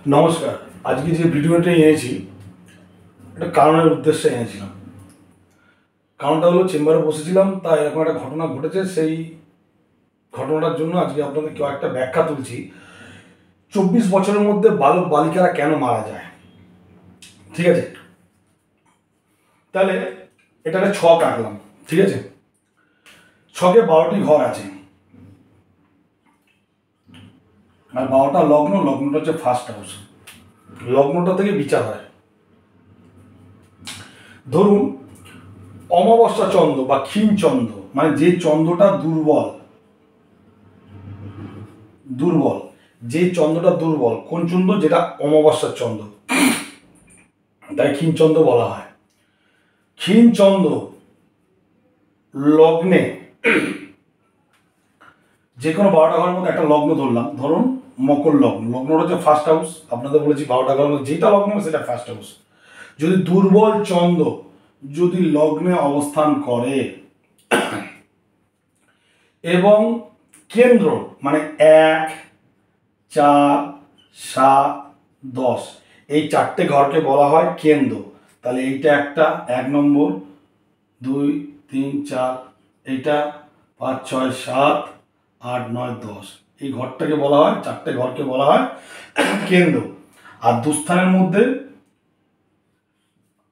নমস্কার। আজকে যে ভিডিওটা এনেছি একটা কারণের উদ্দেশ্যে এনেছিলাম। কারণটা হলো চেম্বারে বসেছিলাম, তা এরকম একটা ঘটনা ঘটেছে। সেই ঘটনাটার জন্য আজকে আপনাদের কেউ একটা ব্যাখ্যা তুলছি। 24 বছরের মধ্যে বালক বালিকারা কেন মারা যায়, ঠিক আছে? তাহলে এটা একটা ছক আঁকলাম, ঠিক আছে? ছকে 12টি ঘর আছে, আর 12টা লগ্ন। লগ্নটা হচ্ছে ফার্স্ট হাউস। লগ্নটা থেকে বিচার হয়। ধরুন অমাবস্যা চন্দ্র বা ক্ষীণ চন্দ্র, মানে যে চন্দ্রটা দুর্বল, যে চন্দ্রটা দুর্বল, কোন চন্দ্র? যেটা অমাবস্যার চন্দ্র, তাই ক্ষীণ চন্দ্র বলা হয়। ক্ষীণ চন্দ্র লগ্নে, যে কোনো 12টা ঘরের মধ্যে একটা লগ্ন ধরলাম, ধরুন মকর লগ্ন। লগ্নটা হচ্ছে ফার্স্ট হাউস। আপনাদের বলেছি 12টা ঘরের মধ্যে যেটা লগ্ন সেটা ফার্স্ট হাউস। যদি দুর্বল চন্দ্র যদি লগ্নে অবস্থান করে এবং কেন্দ্র মানে 1, 4, 7, 10 এই 4টে ঘরকে বলা হয় কেন্দ্র। তাহলে এইটা একটা 1 নম্বর, 2, 3, 4, এইটা 5, 6, 7, 8, 9, 10 এই ঘরটাকে বলা হয়, 4টে ঘরকে বলা হয় কেন্দ্র। আর দুস্থানের মধ্যে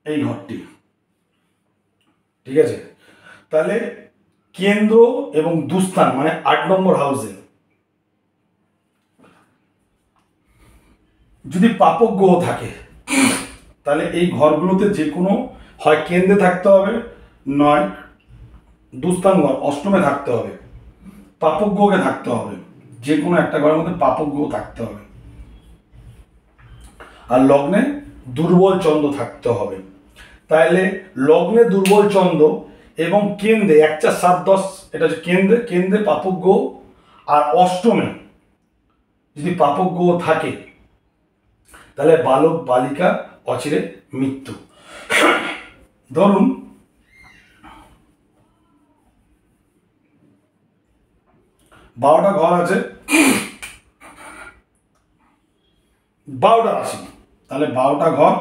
এই ঘরটি, ঠিক আছে? তাহলে কেন্দ্র এবং দুস্থান মানে 8 নম্বর হাউসে যদি পাপক গ্রহ থাকে, তাহলে এই ঘরগুলোতে যে কোনো হয় কেন্দ্রে থাকতে হবে, নয় দুস্থান ঘর অষ্টমে থাকতে হবে, পাপক গ্রহকে থাকতে হবে। যে কোনো একটা ঘরের মধ্যে পাপক গ্রহ থাকতে হবে, আর লগ্নে দুর্বল চন্দ্র থাকতে হবে। তাহলে লগ্নে দুর্বল চন্দ্র এবং কেন্দ্রে 1, 4, 7, 10 এটা হচ্ছে কেন্দ্রে পাপক গ্রহ, আর অষ্টমে যদি পাপক গ্রহ থাকে তাহলে বালক বালিকা অচিরে মৃত্যু। ধরুন 12টা ঘর আছে, 12টা রাশি। তাহলে 12টা ঘর,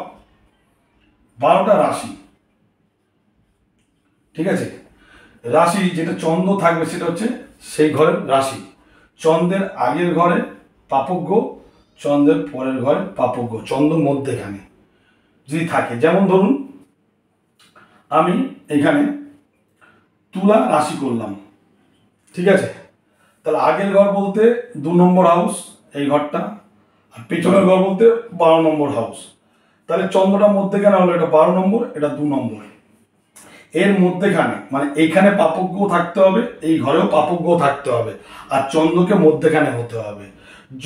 12টা রাশি, ঠিক আছে? রাশি যেটা চন্দ্র থাকবে সেটা হচ্ছে সেই ঘরের রাশি। চন্দ্রের আগের ঘরে পাপক গ্রহ, চন্দ্রের পরের ঘরে পাপক গ্রহ, চন্দ্র মধ্যেখানে যদি থাকে। যেমন ধরুন আমি এখানে তুলা রাশি করলাম, ঠিক আছে? তাহলে আগের ঘর বলতে 2 নম্বর হাউস এই ঘরটা, আর পেছনের ঘর বলতে 12 নম্বর হাউস। তাহলে চন্দ্রটা মধ্যেখানে হলো, এটা 12 নম্বর, এটা 2 নম্বর। এর মধ্যেখানে মানে এইখানে পাপক গ্রহ থাকতে হবে, এই ঘরেও পাপক গ্রহ থাকতে হবে, আর চন্দ্রকে মধ্যেখানে হতে হবে।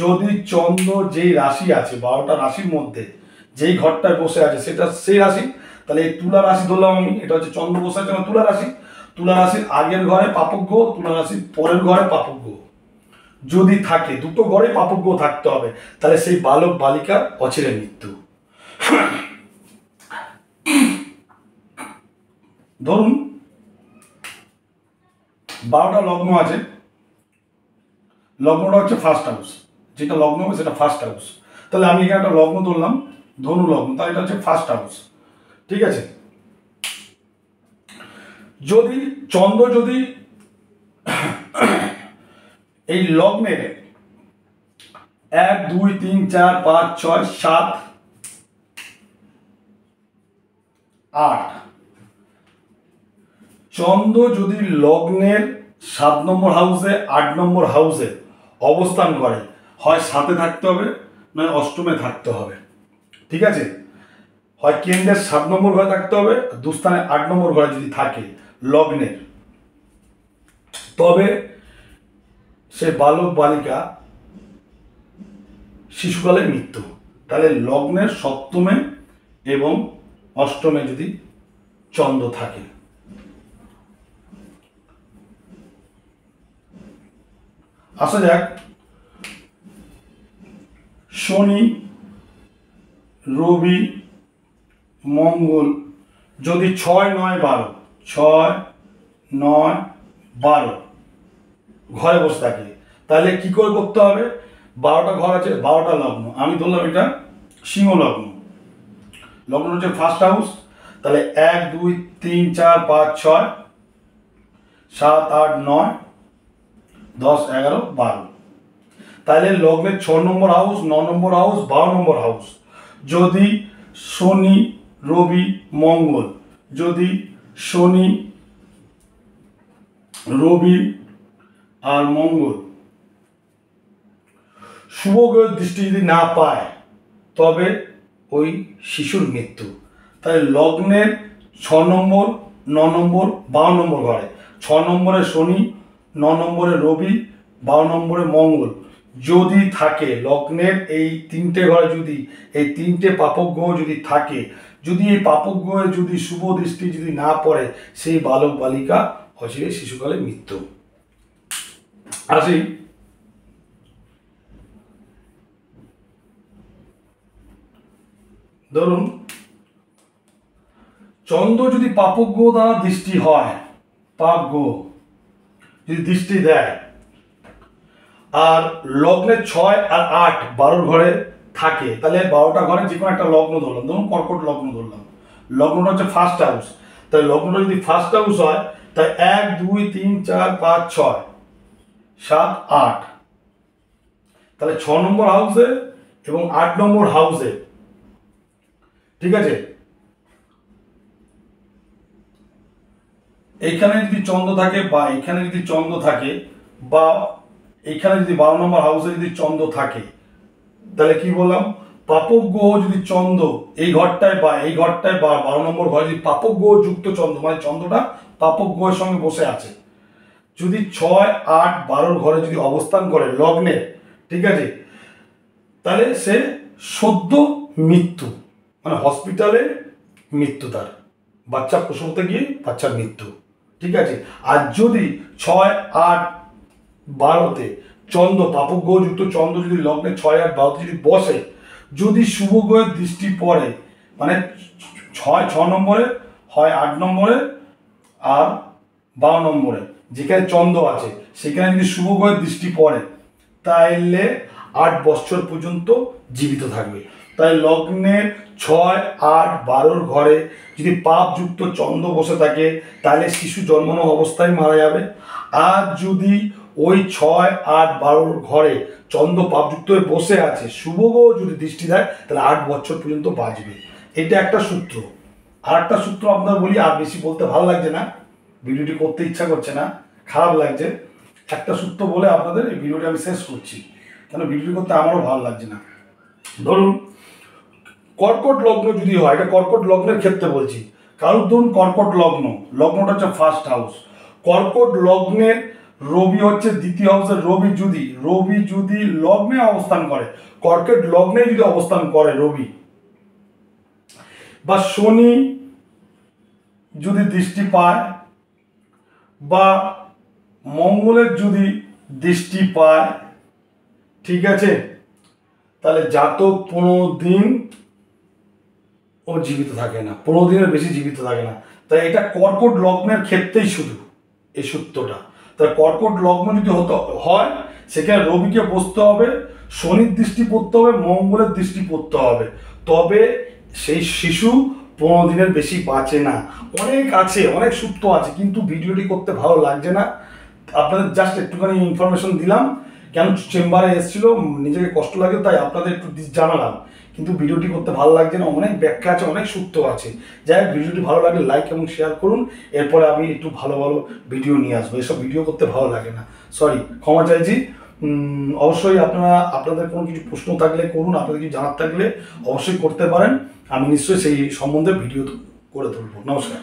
যদি চন্দ্র যেই রাশি আছে 12টা রাশির মধ্যে যেই ঘরটায় বসে আছে সেটা সেই রাশি, তাহলে এই তুলা রাশি ধরলাম আমি, এটা হচ্ছে চন্দ্র বসে আছে মানে তুলা রাশি। তুলা রাশির আগের ঘরে পাপক গ্রহ, তুলা রাশির পরের ঘরে পাপক গ্রহ যদি থাকে, দুটো ঘরে পাপক গ্রহ থাকতে হবে, তাহলে সেই বালক বালিকার অচিরে মৃত্যু। ধরুন 12টা লগ্ন আছে, লগ্নটা হচ্ছে ফার্স্ট হাউস, যেটা লগ্ন হবে সেটা ফার্স্ট হাউস। তাহলে আমি এখানে একটা লগ্ন ধরলাম, ধনু লগ্ন, তাহলে এটা হচ্ছে ফার্স্ট হাউস, ঠিক আছে? যদি চন্দ্র যদি এই লগ্নের 1, 2, 3, 4, 5, 6, 7, 8 চন্দ্র যদি লগ্নের 7 নম্বর হাউসে, 8 নম্বর হাউসে অবস্থান করে, হয় 7-এ থাকতে হবে নয় অষ্টমে থাকতে হবে, ঠিক আছে? হয় কেন্দ্রের 7 নম্বর ঘরে থাকতে হবে, দুস্থানে 8 নম্বর ঘরে যদি থাকে লগ্নের, তবে সে বালক বালিকা শিশুকালে মৃত্যু। তাহলে লগ্নের সপ্তমে এবং অষ্টমে যদি চন্দ্র থাকে। আসা যাক শনি, রবি, মঙ্গল যদি 6, 9, 12 6, 9, 12 ঘরে বসে থাকে, তাহলে কি করে করতে হবে? 12টা ঘর আছে, 12টা লগ্ন। আমি ধরলাম এটা সিংহ লগ্ন, লগ্ন হচ্ছে ফার্স্ট হাউস। তাহলে 1 2 3 4 5 6 7 8 9 10 11 12। তাহলে লগ্নের 6 নম্বর হাউস, 9 নম্বর হাউস, 12 নম্বর হাউস যদি শনি রবি মঙ্গল, যদি শনি রবি আর মঙ্গল শুভ গ্রহের দৃষ্টি যদি না পায় তবে ওই শিশুর মৃত্যু। তাই লগ্নের 6 নম্বর 9 নম্বর 12 নম্বর ঘরে, 6 নম্বরে শনি, 9 নম্বরে রবি, 12 নম্বরে মঙ্গল যদি থাকে, লগ্নের এই 3টে ঘরে যদি এই 3টে পাপক গ্রহ যদি থাকে, যদি এই পাপক গ্রহে যদি শুভ দৃষ্টি যদি না পড়ে, সেই বালক বালিকা অচিরে শিশুকালে মৃত্যু। আসি ধরুন চন্দ্র যদি পাপক গ্রহ দ্বারা দৃষ্টি হয়, পাপ গ্রহ যদি দৃষ্টি দেয়, আর লগ্নে 6 আর 8 12 ঘরে থাকে, তাহলে 12টা ঘরে যে কোনো একটা লগ্ন ধরলাম, ধরুন কর্কট লগ্ন ধরলাম, লগ্নটা হচ্ছে ফার্স্ট হাউস। তাই লগ্নটা যদি ফার্স্ট হাউস হয়, তাই 1 2 3 4 5 6 7 8, তাহলে 6 নম্বর হাউসে এবং 8 নম্বর হাউসে, ঠিক আছে, এইখানে যদি চন্দ্র থাকে বা এখানে যদি চন্দ্র থাকে বা এইখানে যদি 12 নম্বর হাউসে যদি চন্দ্র থাকে, তাহলে কি বললাম, পাপক গ্রহ যদি চন্দ্র এই ঘরটায় বা এই ঘরটায় বা 12 নম্বর ঘরে যদি পাপক গ্রহ যুক্ত চন্দ্র, মানে চন্দ্রটা পাপক গ্রহের সঙ্গে বসে আছে, যদি 6 8 12 ঘরে যদি অবস্থান করে লগ্নে, ঠিক আছে, তাহলে সে সদ্য মৃত্যু, মানে হসপিটালে মৃত্যু, তার বাচ্চা প্রসবতে গিয়ে বাচ্চার মৃত্যু, ঠিক আছে। আর যদি 6 8 12তে চন্দ্র পাপক গ্রহ যুক্ত চন্দ্র যদি লগ্নে 6 8 12তে যদি বসে, যদি শুভ গ্রহের দৃষ্টি পড়ে, মানে 6 নম্বরে হয় 8 নম্বরে আর 12 নম্বরে যেখানে চন্দ্র আছে সেখানে যদি শুভ গ্রহের দৃষ্টি পড়ে, তাইলে 8 বছর পর্যন্ত জীবিত থাকবে। তাই লগ্নের 6 8 12 ঘরে যদি পাপযুক্ত চন্দ্র বসে থাকে, তাহলে শিশু জন্মানো অবস্থায় মারা যাবে। আর যদি ওই 6 8 12 ঘরে চন্দ্র পাপযুক্ত হয়ে বসে আছে, শুভ গ্রহ যদি দৃষ্টি দেয়, তাহলে 8 বছর পর্যন্ত বাঁচবে। এটা একটা সূত্র। আর একটা সূত্র আপনার বলি, আর বেশি বলতে ভালো লাগছে না, ভিডিওটি করতে ইচ্ছা করছে না, খারাপ লাগছে। একটা সূত্র বলে আপনাদের এই ভিডিওটি আমি শেষ করছি, কেন ভিডিওটি করতে আমারও ভালো লাগছে না। ধরুন কর্কট লগ্ন যদি হয়, এটা কর্কট লগ্নের ক্ষেত্রে বলছি, কারণ ধরুন কর্কট লগ্ন, লগ্নটা হচ্ছে ফার্স্ট হাউস, কর্কট লগ্নের রবি হচ্ছে দ্বিতীয় হাউসের রবি যদি লগ্নে অবস্থান করে, কর্কট লগ্নে যদি অবস্থান করে রবি, বা শনি যদি দৃষ্টি পায়, বা মঙ্গলের যদি দৃষ্টি পায়, ঠিক আছে, তাহলে জাতক 15 দিন ও জীবিত থাকে না, 15 দিনের বেশি জীবিত থাকে না। তাই এটা কর্কট লগ্নের ক্ষেত্রেই শুধু এই সূত্রটা। তাই কর্কট লগ্ন যদি হয়, সেখানে রবিকে বসতে হবে, শনির দৃষ্টি পড়তে হবে, মঙ্গলের দৃষ্টি পড়তে হবে, তবে সেই শিশু 15 দিনের বেশি বাঁচে না। অনেক আছে, অনেক সূত্র আছে, কিন্তু ভিডিওটি করতে ভালো লাগছে না। আপনাদের জাস্ট একটুখানি ইনফরমেশন দিলাম, কেন চেম্বারে এসেছিল, নিজেকে কষ্ট লাগে তাই আপনাদের একটু জানালাম, কিন্তু ভিডিওটি করতে ভালো লাগছে না, অনেক ব্যাখ্যা আছে, অনেক সূত্র আছে। যাই হোক, ভিডিওটি ভালো লাগলে লাইক এবং শেয়ার করুন, এরপরে আমি একটু ভালো ভালো ভিডিও নিয়ে আসবো। এসব ভিডিও করতে ভালো লাগে না, সরি, ক্ষমা চাইছি। অবশ্যই আপনাদের কোনো কিছু প্রশ্ন থাকলে করুন, আপনাদের কিছু জানার থাকলে অবশ্যই করতে পারেন, আমি নিশ্চয়ই সেই সম্বন্ধে ভিডিও করে তুলব। নমস্কার।